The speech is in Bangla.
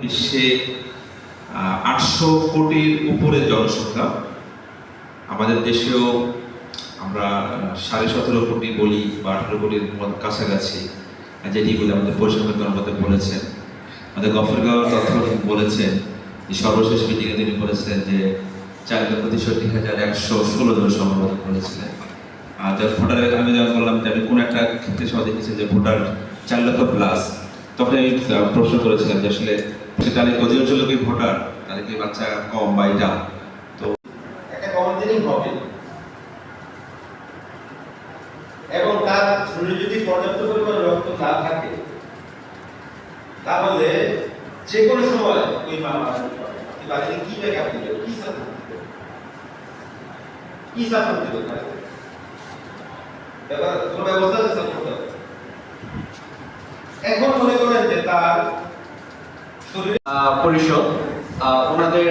বিশ্বে 800 কোটির উপরে জনসংখ্যা। আমাদের দেশেও আমরা 17.5 কোটি বলি বা 18 কোটির কাছাকাছি, যেটি বলে আমাদের পরিসংখ্যান কর্মকর্তা বলেছেন। আমাদের গফরগাঁও তথ্য বলেছেন যে সর্বশেষ মিটিংয়ে তিনি বলেছেন যে 4,63,116 জন সম্ভবত বলেছিলেন। আর যার ভোটারের আমি যখন বললাম যে আমি কোন একটা ক্ষেত্রে সবাই দেখেছেন যে ভোটার 4 লক্ষ প্লাস, তখন আমি প্রশ্ন করেছিলাম যে আসলে তাদের অধিকাংশ লোকই ভোটার, তাদের কি বাচ্চা কম বা এটা, তো একটা কমন দিনই হবে এবং তার শরীরে যদি পর্যাপ্ত পরিমাণ রক্ত না থাকে তাহলে যে কোনো সময় ওই মা মারা যেতে পারে। আপনি বাড়িতে কি ব্যাকআপ দিবেন, কি সাপোর্ট দিবেন, কি সাপোর্ট দিবেন বাড়িতে? কোনো ব্যবস্থা আছে সাপোর্ট দেওয়ার? এখন মনে করেন যে তার শরীরে পরিষদ ওনাদের